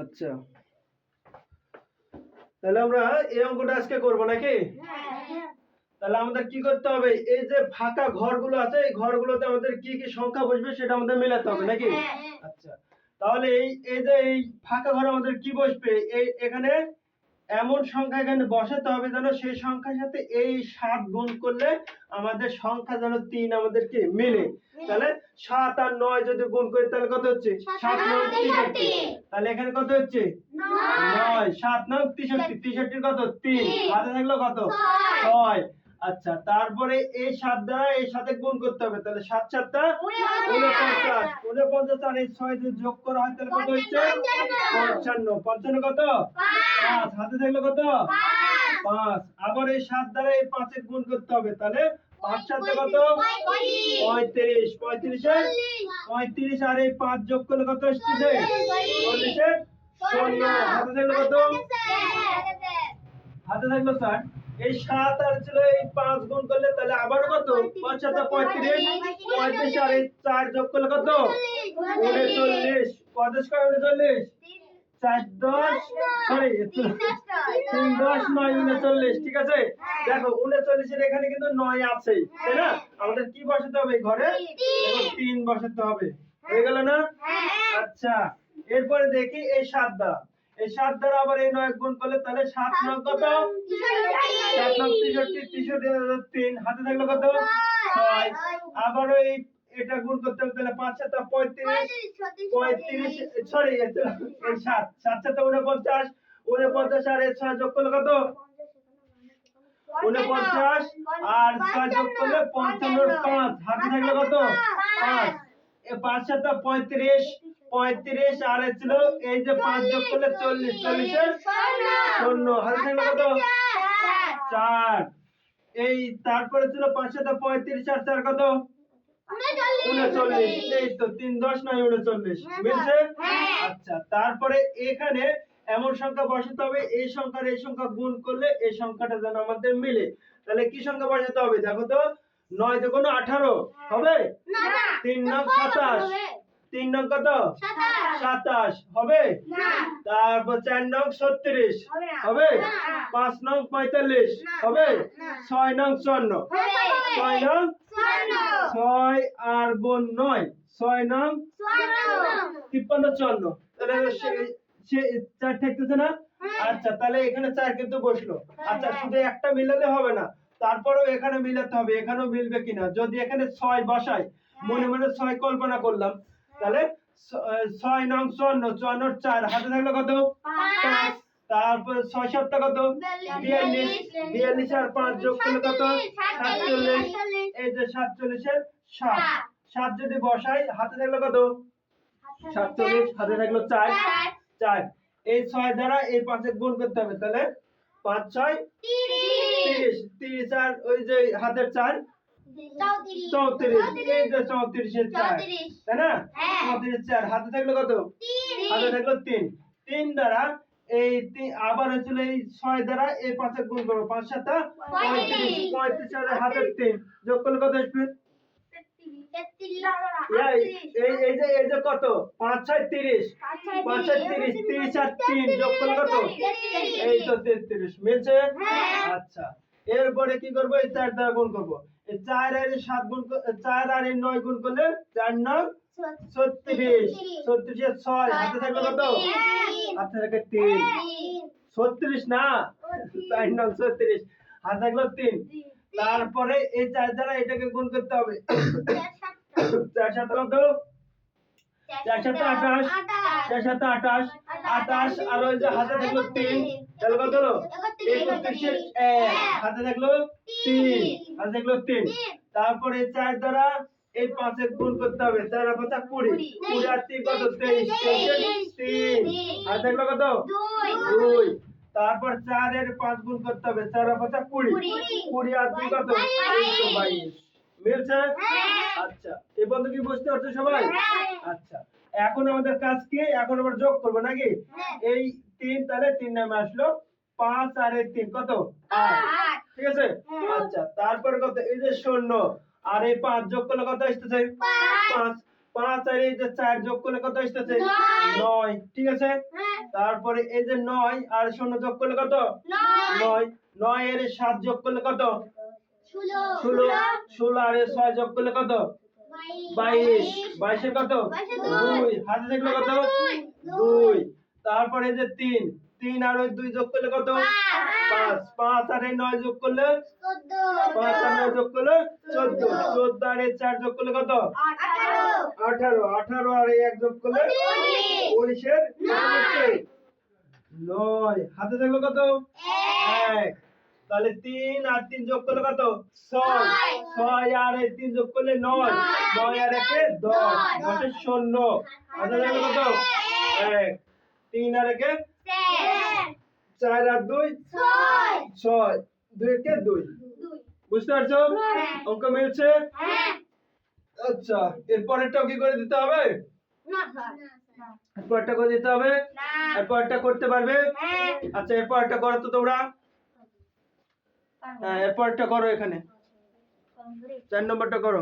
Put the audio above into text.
আচ্ছা, তাহলে আমরা এই অঙ্কটা আজকে করব নাকি? তাহলে আমাদের কি করতে হবে, এই যে ফাঁকা ঘরগুলো আছে এই ঘরগুলোতে আমাদের কি কি সংখ্যা বসবে সেটা আমাদের মেলাতে হবে নাকি? আচ্ছা, তাহলে এই এই যে এই ফাঁকা ঘরে আমাদের কি বসবে, এই এখানে এমন সংখ্যা এখানে বসাতে হবে যেন সেই সংখ্যার সাথে এই 7 গুণ করলে আমাদের সংখ্যা যেন 3 আমাদেরকে মিলে। তাহলে 7 আর 9 যদি গুণ করি তাহলে কত হচ্ছে? 7 9 63। তাহলে এখানে কত হচ্ছে? 9। 7 9 63, 63 কত? 3। হাতে থাকলো কত? 6। আচ্ছা, তারপরে এই 7 দ্বারা এই সাথে গুণ করতে হবে। তাহলে 7 7 টা 49। 49 আর এই 6 যদি যোগ করা হয় তাহলে কত হচ্ছে? 55। 55 কত? 5। হাতে থাকলো কত? 5। আবার এই 7 দ্বারা এই 5 এর গুণ করতে হবে। তাহলে 5 7 কত? 35। 35 আর এই 5 যোগ করলে কত আসছে? 40 এর 16। হাতে থাকলো কত? হাতে থাকলো 60। এই 7 আর ছিল এই 5 গুণ করলে তাহলে আবার কত? 5 7 35। 35 আর এই 4 যোগ করলে কত? 39। 35 কয় 39? 4 10 সরি 3 10 9 39। ঠিক আছে, দেখো 39 এর এখানে কিন্তু 9 আছে, তাই না? আমাদের কি বসাতে হবে ঘরে? দেখো 3 বসাতে হবে। হয়ে গেল না? আচ্ছা, এরপরে দেখি এই 7 দ্বারা এই 7 দ্বারা আবার এই 9 গুণ করলে তাহলে 7 9 কত? 7 9 63। 63 3। হাতে থাকলো কত? 6। আবার এই এটা গুণ করতে হবে। তাহলে 5 7 35। 35 সরি এই 7 7 7 49। 49 আর এই 6 যোগ করলে কত? 49 আর 6 যোগ করলে 55 5। হাতে থাকলো কত? 5। এ 5 7 35। 35 আর ছিল এই যে 5 যোগ করলে 40। 40 এর 16। হাতে থাকলো কত? 4। এই তারপরে ছিল 5 7 35 আর 4 কত? 39। এই তো 3 10 9 39 মিলছে? আচ্ছা, তারপরে এখানে এমন সংখ্যা বসাতে হবে এই সংখ্যার এই সংখ্যা গুণ করলে এই সংখ্যাটা যেন আমাদের মিলে। তাহলে কি সংখ্যা বসাতে হবে দেখো তো? 9 দুগুণ 18 হবে? 3 9 27। 3 9 কত? 27 হবে? তারপর 4 9 36 হবে? 5 9 45 হবে? 6 9 54 6 9 6 আর গুণ 9 6 9 53 54। তাহলে সে 4 থাকতেছে না? আচ্ছা, তাহলে এখানে 4 কিন্তু বসলো। আচ্ছা, শুধু একটা মিলালে হবে না, তারপরেও এখানে মিলাতে হবে এখানেও মিলবে কিনা। যদি এখানে 6 বসাই, মনে মনে 6 কল্পনা করলাম, তাহলে 6 9 54 54 4। হাতে থাকলো কত? 5। তারপরে 6 7 কত? 42। 42 আর 5 যোগ করলে কত? 47। এই যে 47 এর 7। 7 যদি বসাই হাতে থাকলো কত? 47। হাতে থাকলো 4। 4। এই 6 দ্বারা এই 5 এর গুণ করতে হবে। তাহলে 5 6 30। 30 আর ওই যে হাতের 4 34। এই যে 34 এর 4, তাই না? 34 এর 4। হাতে থাকলো কত? হাতে থাকলো 3। 3 দ্বারা এই আবার হচ্ছিল এই 6 দ্বারা এই 5 এর গুণ করব। 5 7 35। 35 আর হাতের 3 যোগ করলে কত আসবে? এই যে কত? 5 6 30। 5 6 30। 30 আর 3 যোগ করলে কত? এই তো 33। মিলছে? আচ্ছা, এরপরে কি করব? এই 4 দ্বারা গুণ করব। এই 4 আর এই 7 গুণ 4 আর এই 9 গুণ করলে 4 9 36। 36 এর 6। হাতে থাকলো কত? হাতে থাকে 3। 36 না, 4 9 36। হাতে থাকলো 3। তারপরে এই 4 দ্বারা এটাকে গুণ করতে হবে। 4 7 কত? 4 7 28। 4 7 28। 28 আর ওই যে হাতে থাকলো 3, তাহলে কত হলো? 31 এর 1। হাতে থাকলো 3। হাতে থাকলো 3। তারপরে 4 দ্বারা এই 5 এর গুণ করতে হবে। 4 আর 5 20। 20 আর 3 কত? 23। 23 এর 3। হাতে থাকলো কত? 2। তারপর 4 এর 5 গুণ করতে হবে। 4 আর 5 20। 20 আর 2 কত? 22। মিলছে? আচ্ছা, এই পর্যন্ত কি বুঝতে পারছো সবাই? আচ্ছা, এখন আমাদের কাজ কি? এখন আবার যোগ করব নাকি? এই 3 তাহলে 3 নামে আসলো। 5 আর এই 3 কত? 8। ঠিক আছে? আচ্ছা, তারপরে কত? এই যে 0 আর এই 5 যোগ করলে কত আসতেছে? 5। 5 আর এই যে 4 যোগ করলে কত আসতেছে? 9। ঠিক আছে? তারপরে এই যে 9 আর 0 যোগ করলে কত? 9। 9 এর 7 যোগ করলে কত? 16। 16 আর 6 যোগ করলে কত? 22। 22 এর কত? 2। হাতে দেখলে কত? 2। তারপরে এই যে 3। 3 আর 2 যোগ করলে কত? 5। 5 আর 9 যোগ করলে 5 আর 9 যোগ করলে 14। 14 আর 4 যোগ করলে কত? 18। 18 আর 1 যোগ করলে 19 এর 9। হাতে থাকলো কত? 1। তাহলে 3 আর 3 যোগ করলে কত? 6। 6 আর 3 যোগ করলে 9। 9 আর 1 এ 10। 10 এর 16। হাতে থাকলো কত? 1। 3 আর 1 এ 4 আর 2 6। 2 কে 2। বুঝতে পারছো? অঙ্ক মিলছে? আচ্ছা, এরপরেরটাও কি করে দিতে হবে? এরপরটা করে দিতে হবে? এরপরটা করতে পারবে? আচ্ছা, এরপরটা করো তো তোমরা। হ্যাঁ, এরপরটা করো এখানে। 4 নম্বরটা করো।